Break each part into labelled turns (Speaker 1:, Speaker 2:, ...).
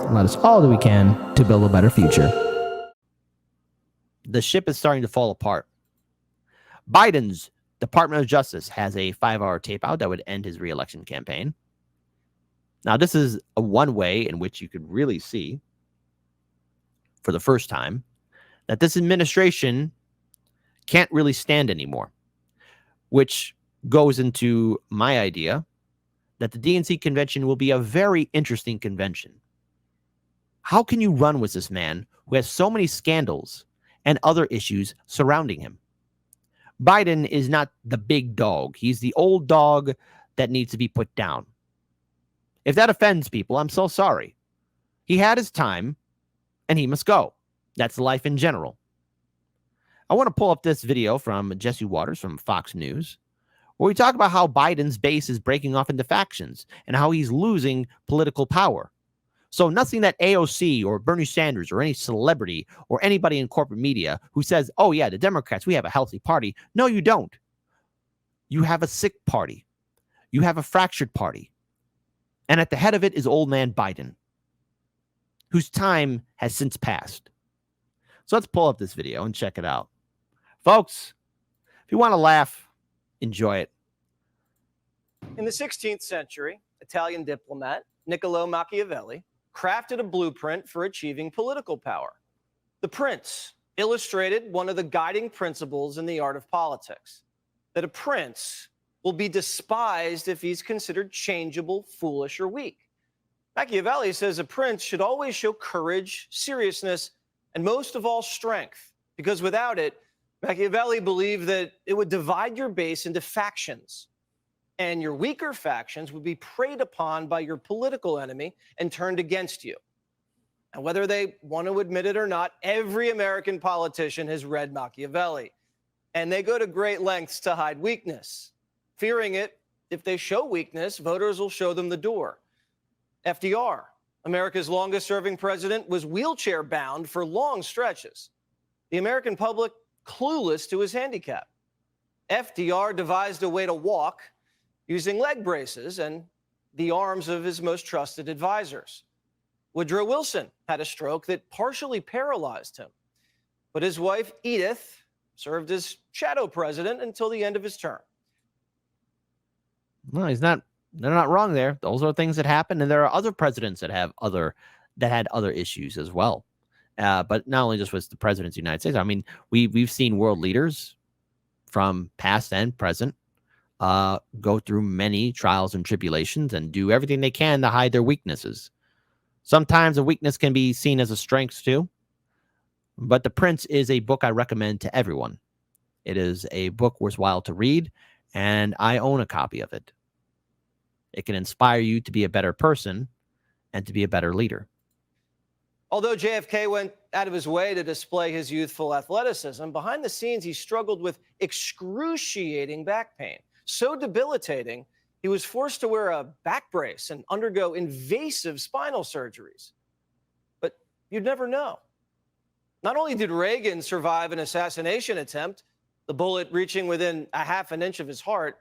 Speaker 1: and let us all do we can to build a better future.
Speaker 2: The ship is starting to fall apart. Biden's Department of Justice has a 5-hour tape out that would end his re-election campaign. Now, this is one way in which you could really see, for the first time, that this administration can't really stand anymore, which goes into my idea that the DNC convention will be a very interesting convention. How can you run with this man who has so many scandals and other issues surrounding him? Biden is not the big dog. He's the old dog that needs to be put down. If that offends people, I'm so sorry. He had his time, and he must go. That's life in general. I want to pull up this video from Jesse Waters from Fox News, where we talk about how Biden's base is breaking off into factions and how he's losing political power. So nothing that AOC or Bernie Sanders or any celebrity or anybody in corporate media who says, oh, yeah, the Democrats, we have a healthy party. No, you don't. You have a sick party. You have a fractured party. And at the head of it is old man Biden, whose time has since passed. So let's pull up this video and check it out. Folks, if you want to laugh, enjoy it.
Speaker 3: In the 16th century, Italian diplomat Nicolo Machiavelli crafted a blueprint for achieving political power. The Prince illustrated one of the guiding principles in the art of politics, that a prince will be despised if he's considered changeable, foolish, or weak. Machiavelli says a prince should always show courage, seriousness, and most of all, strength, because without it, Machiavelli believed that it would divide your base into factions, and your weaker factions would be preyed upon by your political enemy and turned against you. And whether they want to admit it or not, every American politician has read Machiavelli, and they go to great lengths to hide weakness, fearing it. If they show weakness, voters will show them the door. FDR, America's longest-serving president, was wheelchair-bound for long stretches. The American public clueless to his handicap. FDR devised a way to walk using leg braces and the arms of his most trusted advisors. Woodrow Wilson had a stroke that partially paralyzed him, but his wife, Edith, served as shadow president until the end of his term.
Speaker 2: No, they're not wrong there. Those are things that happen, and there are other presidents that had other issues as well. But not only just with the presidents of the United States. I mean, we've seen world leaders from past and present go through many trials and tribulations and do everything they can to hide their weaknesses. Sometimes a weakness can be seen as a strength too. But The Prince is a book I recommend to everyone. It is a book worthwhile to read, and I own a copy of it. It can inspire you to be a better person and to be a better leader.
Speaker 3: Although JFK went out of his way to display his youthful athleticism, behind the scenes he struggled with excruciating back pain, so debilitating he was forced to wear a back brace and undergo invasive spinal surgeries. But you'd never know. Not only did Reagan survive an assassination attempt, the bullet reaching within a half an inch of his heart,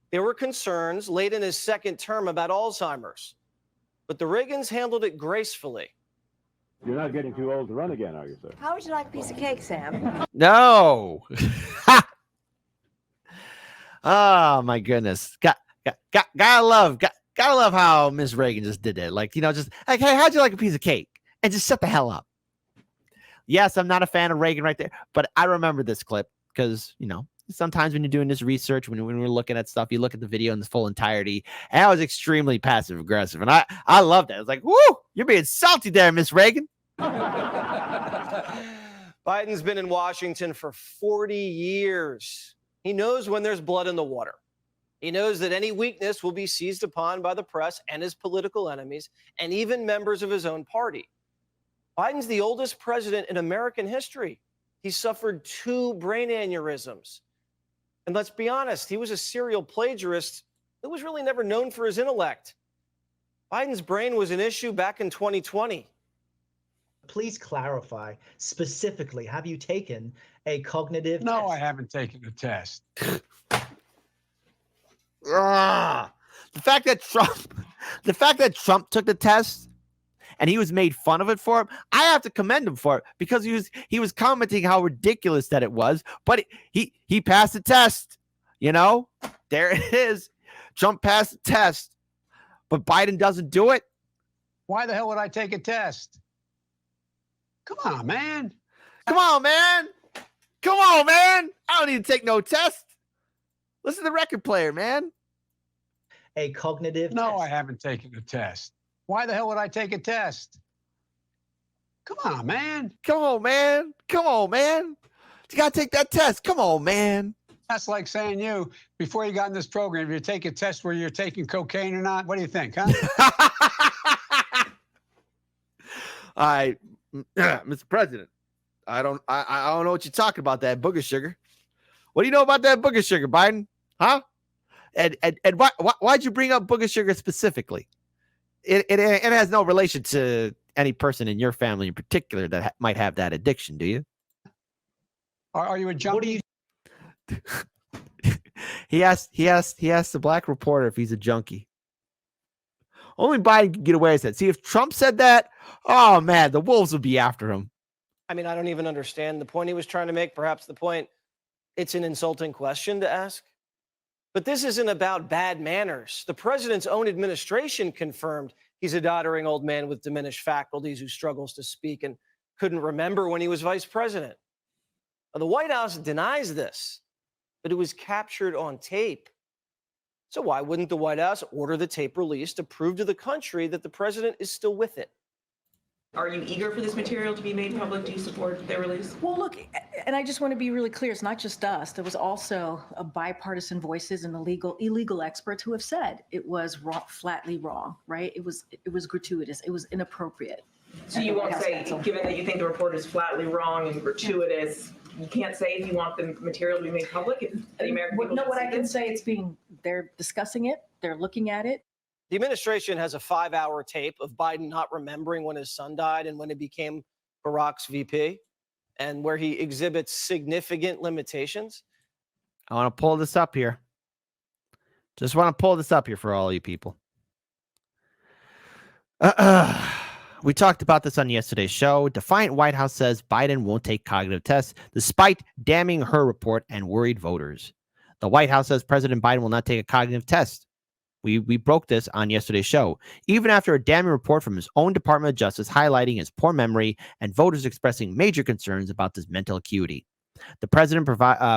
Speaker 3: there were concerns late in his second term about Alzheimer's. But the Reagans handled it gracefully.
Speaker 4: You're not getting too old to run again, are you, sir?
Speaker 5: How would you like a piece of cake, Sam?
Speaker 2: No. Oh my goodness. Gotta love how Miss Reagan just did it. Like, just like, hey, how'd you like a piece of cake? And just shut the hell up. Yes, I'm not a fan of Reagan right there, but I remember this clip because, sometimes when you're doing this research, when we're looking at stuff, you look at the video in the full entirety. And I was extremely passive aggressive. And I loved it. I was like, woo, you're being salty there, Miss Reagan.
Speaker 3: Biden's been in Washington for 40 years. He knows when there's blood in the water. He knows that any weakness will be seized upon by the press and his political enemies, and even members of his own party. Biden's the oldest president in American history. He suffered 2 brain aneurysms. And let's be honest, he was a serial plagiarist who was really never known for his intellect. Biden's brain was an issue back in 2020.
Speaker 6: Please clarify specifically, have you taken a cognitive test?
Speaker 7: No, I haven't taken the test.
Speaker 2: The fact that Trump took the test and he was made fun of it for it, I have to commend him for it because he was commenting how ridiculous that it was, but he passed the test. You know, there it is. Trump passed the test, but Biden doesn't do it.
Speaker 7: Why the hell would I take a test? Come on, man.
Speaker 2: Come on, man. Come on, man. I don't need to take no test. Listen to the record player, man.
Speaker 6: A cognitive
Speaker 7: No,
Speaker 6: test.
Speaker 7: I haven't taken a test. Why the hell would I take a test? Come on, man.
Speaker 2: Come on, man. Come on, man. You got to take that test. Come on, man.
Speaker 7: That's like saying you, before you got in this program, you take a test where you're taking cocaine or not. What do you think, huh?
Speaker 2: All right, Mr. President, I don't know what you're talking about, that booger sugar. What do you know about that booger sugar, Biden? Huh? And why'd you bring up booger sugar specifically? It has no relation to any person in your family in particular that might have that addiction, do you?
Speaker 7: Are you a junkie?
Speaker 6: What do you
Speaker 2: He asked the black reporter if he's a junkie. Only Biden can get away with that. See, if Trump said that, oh man, the wolves would be after him.
Speaker 3: I mean, I don't even understand the point he was trying to make. Perhaps the point, it's an insulting question to ask. But this isn't about bad manners. The president's own administration confirmed he's a doddering old man with diminished faculties who struggles to speak and couldn't remember when he was vice president. Now, the White House denies this, but it was captured on tape. So why wouldn't the White House order the tape released to prove to the country that the president is still with it?
Speaker 8: Are you eager for this material to be made public? Do you support their release?
Speaker 5: Well, look, and I just want to be really clear. It's not just us. There was also a bipartisan voices and illegal experts who have said it was wrong, flatly wrong, right? It was gratuitous. It was inappropriate.
Speaker 8: So you won't say, given that you think the report is flatly wrong and gratuitous, you can't say if you want the material to be made public? If the American people
Speaker 5: No, what I
Speaker 8: see
Speaker 5: can
Speaker 8: this?
Speaker 5: say, they're discussing it. They're looking at it.
Speaker 3: The administration has a 5-hour tape of Biden not remembering when his son died and when he became Barack's VP, and where he exhibits significant limitations.
Speaker 2: I want to pull this up here. Just want to pull this up here for all you people. We talked about this on yesterday's show. Defiant White House says Biden won't take cognitive tests despite damning her report and worried voters. The White House says President Biden will not take a cognitive test. We broke this on yesterday's show, even after a damning report from his own Department of Justice highlighting his poor memory and voters expressing major concerns about his mental acuity. The president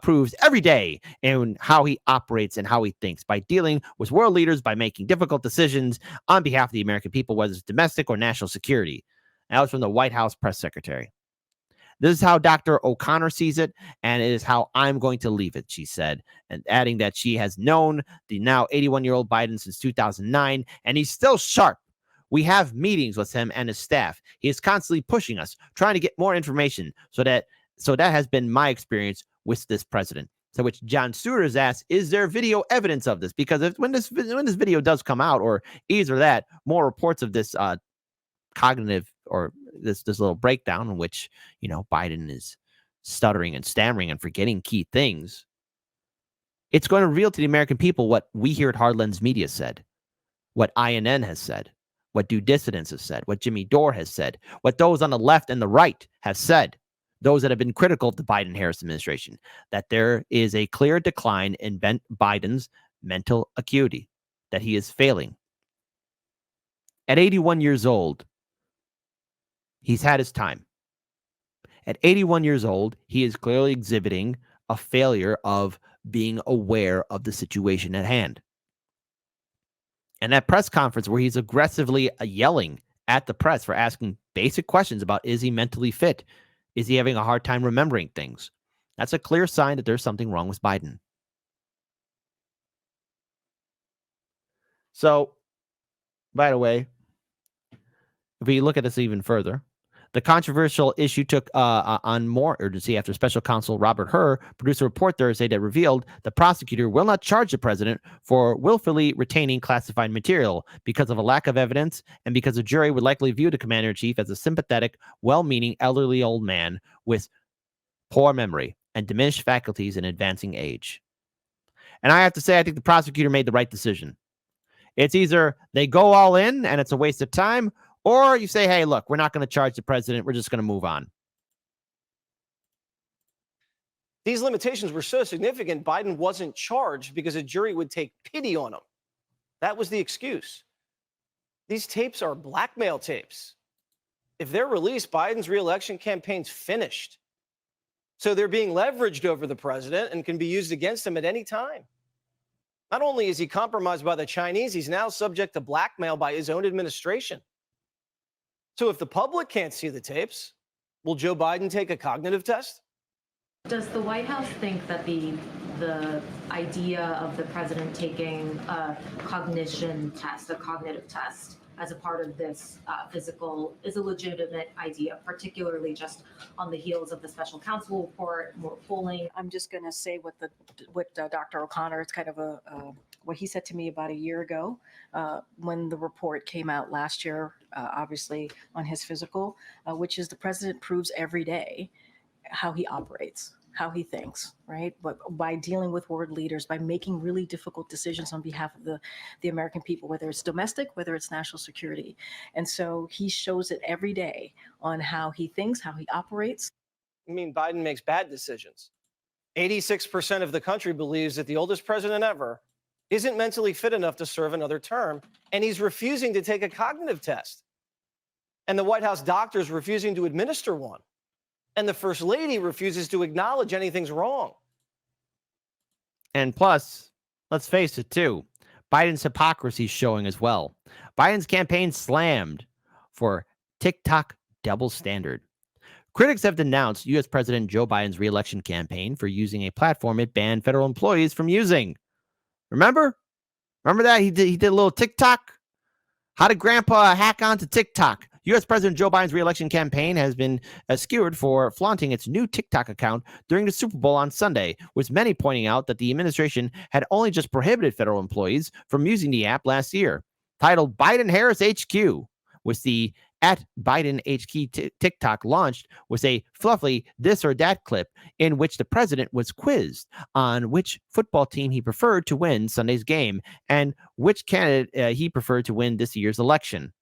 Speaker 2: proves every day in how he operates and how he thinks by dealing with world leaders, by making difficult decisions on behalf of the American people, whether it's domestic or national security. That was from the White House press secretary. This is how Dr. O'Connor sees it, and it is how I'm going to leave it, she said, and adding that she has known the now 81-year-old Biden since 2009, and he's still sharp. We have meetings with him and his staff. He is constantly pushing us, trying to get more information, so that has been my experience with this president. To which John Stewart has asked, is there video evidence of this? Because when this video does come out, or either that, more reports of this cognitive or this little breakdown in which, you know, Biden is stuttering and stammering and forgetting key things, it's going to reveal to the American people what we here at Hardlens Media said, what INN has said, what Due Dissidence has said, what Jimmy Dore has said, what those on the left and the right have said, those that have been critical of the Biden-Harris administration, that there is a clear decline in Biden's mental acuity, that he is failing. At 81 years old, he's had his time. At 81 years old, he is clearly exhibiting a failure of being aware of the situation at hand. And that press conference where he's aggressively yelling at the press for asking basic questions about, is he mentally fit? Is he having a hard time remembering things? That's a clear sign that there's something wrong with Biden. So, by the way, if we look at this even further, the controversial issue took on more urgency after special counsel Robert Hur produced a report Thursday that revealed the prosecutor will not charge the president for willfully retaining classified material because of a lack of evidence and because the jury would likely view the commander-in-chief as a sympathetic, well-meaning elderly old man with poor memory and diminished faculties in advancing age. And I have to say, I think the prosecutor made the right decision. It's either they go all in and it's a waste of time, Or you say, hey, look, we're not going to charge the president. We're just going to move on.
Speaker 3: These limitations were so significant, Biden wasn't charged because a jury would take pity on him. That was the excuse. These tapes are blackmail tapes. If they're released, Biden's reelection campaign's finished. So they're being leveraged over the president and can be used against him at any time. Not only is he compromised by the Chinese, he's now subject to blackmail by his own administration. So if the public can't see the tapes, will Joe Biden take a cognitive test?
Speaker 9: Does the White House think that the idea of the president taking a cognition test, a cognitive test, as a part of this physical is a legitimate idea, particularly just on the heels of the special counsel report, more polling?
Speaker 5: I'm just going to say what Dr. O'Connor, it's kind of what he said to me about a year ago when the report came out last year, obviously on his physical, which is the president proves every day how he operates, how he thinks, right? But by dealing with world leaders, by making really difficult decisions on behalf of the American people, whether it's domestic, whether it's national security. And so he shows it every day on how he thinks, how he operates.
Speaker 3: I mean, Biden makes bad decisions. 86% of the country believes that the oldest president ever isn't mentally fit enough to serve another term, and he's refusing to take a cognitive test. And the White House doctor is refusing to administer one. And the First Lady refuses to acknowledge anything's wrong.
Speaker 2: And plus, let's face it, too, Biden's hypocrisy is showing as well. Biden's campaign slammed for TikTok double standard. Critics have denounced U.S. President Joe Biden's re-election campaign for using a platform it banned federal employees from using. Remember? Remember that? He did a little TikTok? How did Grandpa hack onto TikTok? U.S. President Joe Biden's re-election campaign has been skewered for flaunting its new TikTok account during the Super Bowl on Sunday, with many pointing out that the administration had only just prohibited federal employees from using the app last year. Titled Biden Harris HQ, with the @BidenHQ TikTok launched with a fluffy this or that clip in which the president was quizzed on which football team he preferred to win Sunday's game and which candidate he preferred to win this year's election.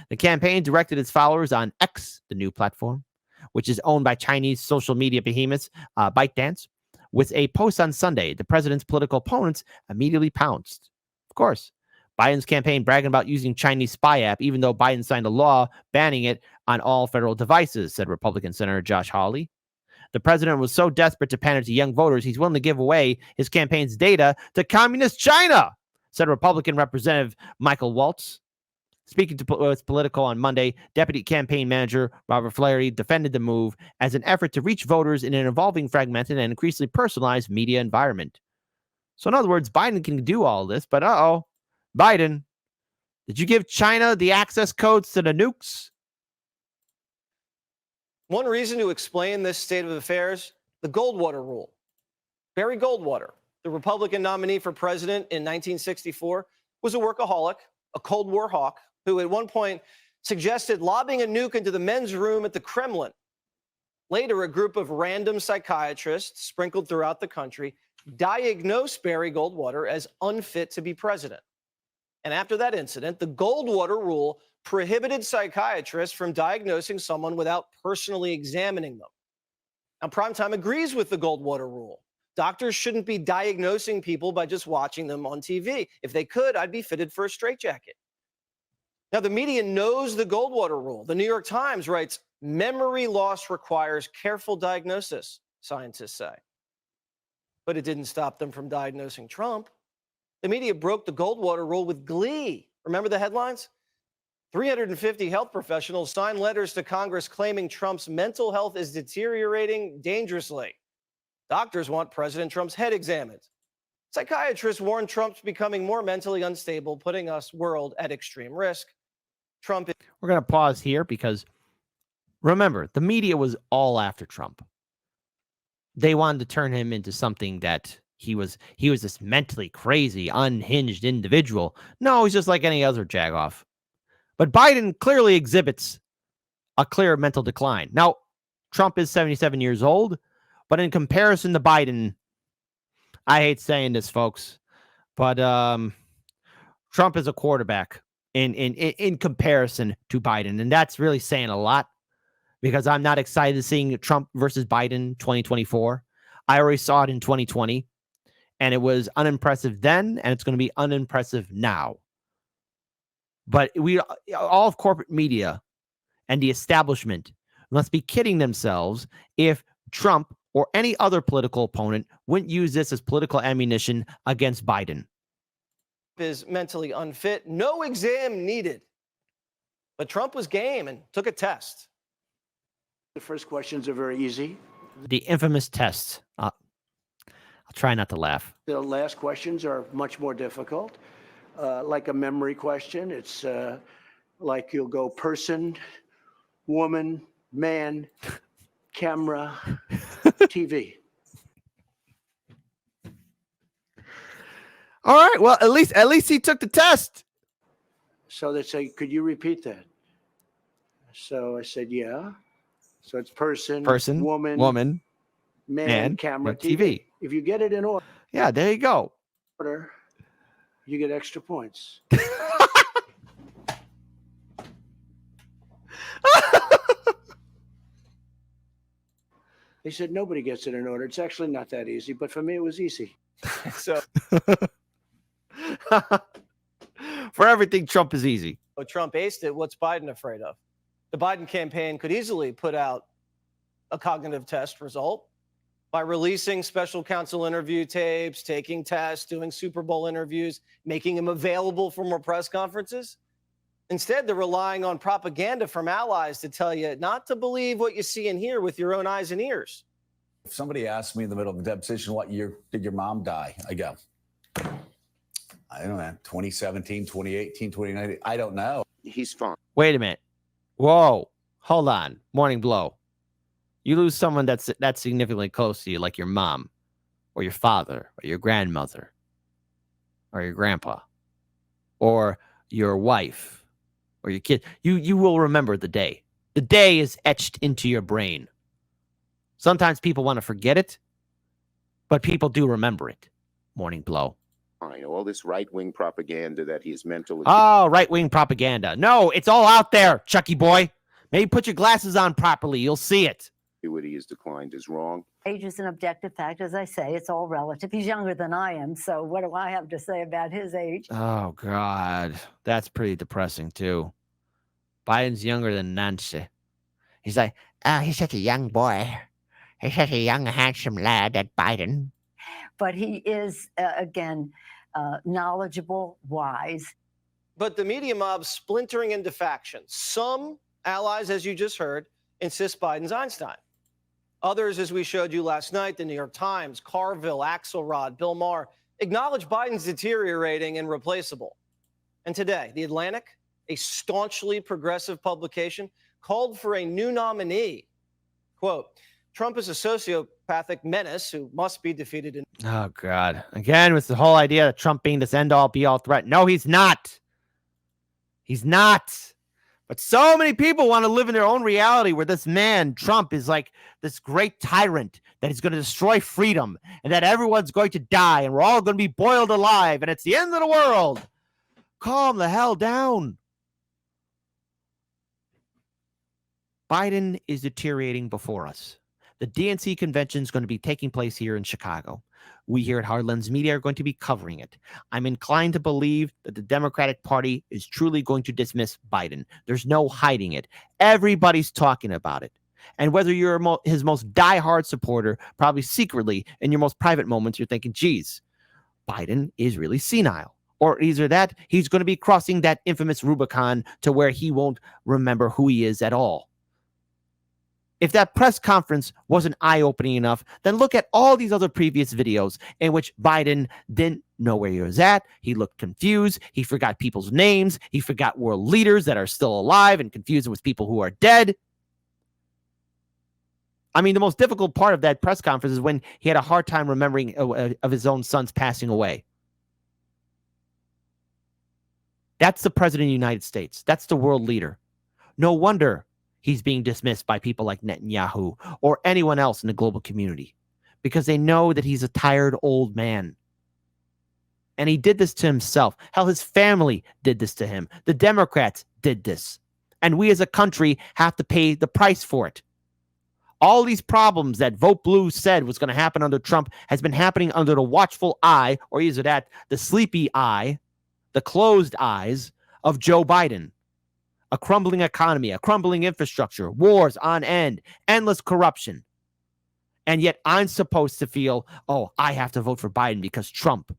Speaker 2: The campaign directed its followers on X, the new platform, which is owned by Chinese social media behemoths ByteDance. With a post on Sunday, the president's political opponents immediately pounced. Of course, Biden's campaign bragging about using Chinese spy app, even though Biden signed a law banning it on all federal devices, said Republican Senator Josh Hawley. The president was so desperate to pander to young voters, he's willing to give away his campaign's data to communist China, said Republican Representative Michael Waltz. Speaking to Politico on Monday, Deputy Campaign Manager Robert Flaherty defended the move as an effort to reach voters in an evolving, fragmented, and increasingly personalized media environment. So in other words, Biden can do all this, but Biden, did you give China the access codes to the nukes?
Speaker 3: One reason to explain this state of affairs, the Goldwater Rule. Barry Goldwater, the Republican nominee for president in 1964, was a workaholic, a Cold War hawk, who at one point suggested lobbing a nuke into the men's room at the Kremlin. Later, a group of random psychiatrists sprinkled throughout the country diagnosed Barry Goldwater as unfit to be president. And after that incident, the Goldwater Rule prohibited psychiatrists from diagnosing someone without personally examining them. Now, Primetime agrees with the Goldwater Rule. Doctors shouldn't be diagnosing people by just watching them on TV. If they could, I'd be fitted for a straitjacket. Now, the media knows the Goldwater Rule. The New York Times writes, memory loss requires careful diagnosis, scientists say. But it didn't stop them from diagnosing Trump. The media broke the Goldwater Rule with glee. Remember the headlines? 350 health professionals signed letters to Congress claiming Trump's mental health is deteriorating dangerously. Doctors want President Trump's head examined. Psychiatrists warn Trump's becoming more mentally unstable, putting us world at extreme risk.
Speaker 2: We're going to pause here because remember, the media was all after Trump. They wanted to turn him into something that he was this mentally crazy, unhinged individual. No, he's just like any other jagoff. But Biden clearly exhibits a clear mental decline. Now, Trump is 77 years old, but in comparison to Biden, I hate saying this, folks, but Trump is a quarterback. in comparison to Biden. And that's really saying a lot, because I'm not excited seeing Trump versus Biden 2024. I already saw it in 2020, and it was unimpressive then, and it's going to be unimpressive now. But all of corporate media and the establishment must be kidding themselves if Trump or any other political opponent wouldn't use this as political ammunition against Biden.
Speaker 3: Is mentally unfit, no exam needed. But Trump was game and took a test.
Speaker 10: The first questions are very easy.
Speaker 2: The infamous test. I'll try not to laugh.
Speaker 10: The last questions are much more difficult. Like a memory question, it's like you'll go person, woman, man, camera, TV.
Speaker 2: All right. Well, at least he took the test.
Speaker 10: So they say, could you repeat that? So I said, yeah. So it's person, woman, man, camera, TV. If you get it in order,
Speaker 2: yeah, there you go.
Speaker 10: You get extra points. They said nobody gets it in order. It's actually not that easy, but for me it was easy.
Speaker 3: So
Speaker 2: for everything, Trump is easy.
Speaker 3: Trump aced it. What's Biden afraid of? The Biden campaign could easily put out a cognitive test result by releasing special counsel interview tapes, taking tests, doing Super Bowl interviews, making them available for more press conferences. Instead, they're relying on propaganda from allies to tell you not to believe what you see and hear with your own eyes and ears.
Speaker 11: If somebody asks me in the middle of a deposition, what year did your mom die? I go, I don't know, 2017, 2018, 2019. I don't know.
Speaker 10: He's fine.
Speaker 2: Wait a minute. Whoa. Hold on. Morning blow. You lose someone that's significantly close to you, like your mom or your father or your grandmother or your grandpa or your wife or your kid. You will remember the day. The day is etched into your brain. Sometimes people want to forget it, but people do remember it. Morning blow.
Speaker 12: All this right-wing propaganda that he's mentally...
Speaker 2: Oh, right-wing propaganda. No, it's all out there, Chucky boy. Maybe put your glasses on properly. You'll see it.
Speaker 12: What he has declined is wrong.
Speaker 13: Age is an objective fact. As I say, it's all relative. He's younger than I am, so what do I have to say about his age?
Speaker 2: Oh, God. That's pretty depressing, too. Biden's younger than Nancy. He's like, oh, he's such a young boy. He's such a young, handsome lad, that Biden.
Speaker 13: But he is, again, knowledgeable, wise.
Speaker 3: But the media mob's splintering into factions. Some allies, as you just heard, insist Biden's Einstein. Others, as we showed you last night, the New York Times, Carville, Axelrod, Bill Maher, acknowledge Biden's deteriorating and replaceable. And today, The Atlantic, a staunchly progressive publication, called for a new nominee. Quote, Trump is a sociopathic menace who must be defeated in...
Speaker 2: Oh, God. Again, with the whole idea of Trump being this end-all, be-all threat. No, he's not. He's not. But so many people want to live in their own reality where this man, Trump, is like this great tyrant that is going to destroy freedom and that everyone's going to die and we're all going to be boiled alive and it's the end of the world. Calm the hell down. Biden is deteriorating before us. The DNC convention is going to be taking place here in Chicago. We here at Hardlands Media are going to be covering it. I'm inclined to believe that the Democratic Party is truly going to dismiss Biden. There's no hiding it. Everybody's talking about it. And whether you're his most diehard supporter, probably secretly in your most private moments, you're thinking, geez, Biden is really senile. Or either that, he's going to be crossing that infamous Rubicon to where he won't remember who he is at all. If that press conference wasn't eye-opening enough, then look at all these other previous videos in which Biden didn't know where he was at. He looked confused. He forgot people's names. He forgot world leaders that are still alive and confused with people who are dead. I mean, the most difficult part of that press conference is when he had a hard time remembering of his own son's passing away. That's the president of the United States. That's the world leader. No wonder he's being dismissed by people like Netanyahu or anyone else in the global community because they know that he's a tired old man. And he did this to himself. Hell, his family did this to him. The Democrats did this. And we as a country have to pay the price for it. All these problems that Vote Blue said was going to happen under Trump has been happening under the watchful eye, or is it at the sleepy eye, the closed eyes of Joe Biden. A crumbling economy, a crumbling infrastructure, wars on end, endless corruption. And yet I'm supposed to feel, oh, I have to vote for Biden because Trump.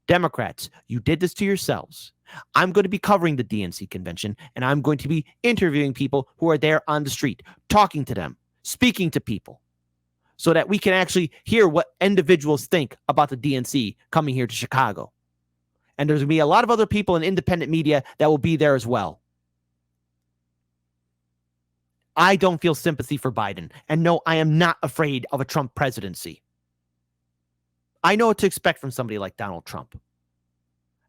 Speaker 2: Democrats, you did this to yourselves. I'm going to be covering the DNC convention, and I'm going to be interviewing people who are there on the street, talking to them, speaking to people, so that we can actually hear what individuals think about the DNC coming here to Chicago. And there's going to be a lot of other people in independent media that will be there as well. I don't feel sympathy for Biden. And no, I am not afraid of a Trump presidency. I know what to expect from somebody like Donald Trump.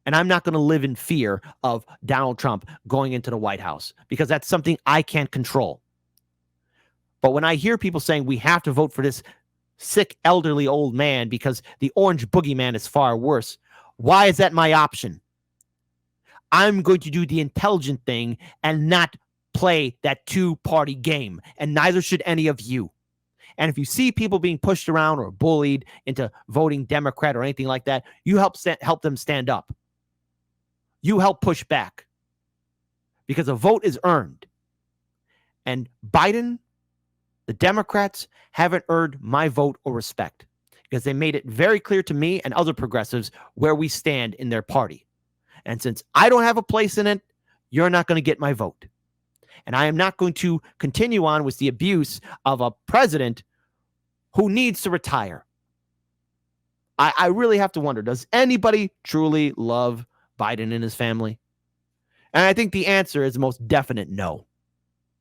Speaker 2: And I'm not going to live in fear of Donald Trump going into the White House because that's something I can't control. But when I hear people saying we have to vote for this sick, elderly old man because the orange boogeyman is far worse, why is that my option? I'm going to do the intelligent thing and not play that two-party game, and neither should any of you. And if you see people being pushed around or bullied into voting Democrat or anything like that, you help them stand up. You help push back because a vote is earned. And Biden, the Democrats, haven't earned my vote or respect because they made it very clear to me and other progressives where we stand in their party. And since I don't have a place in it, you're not going to get my vote. And I am not going to continue on with the abuse of a president who needs to retire. I really have to wonder, does anybody truly love Biden and his family? And I think the answer is the most definite no.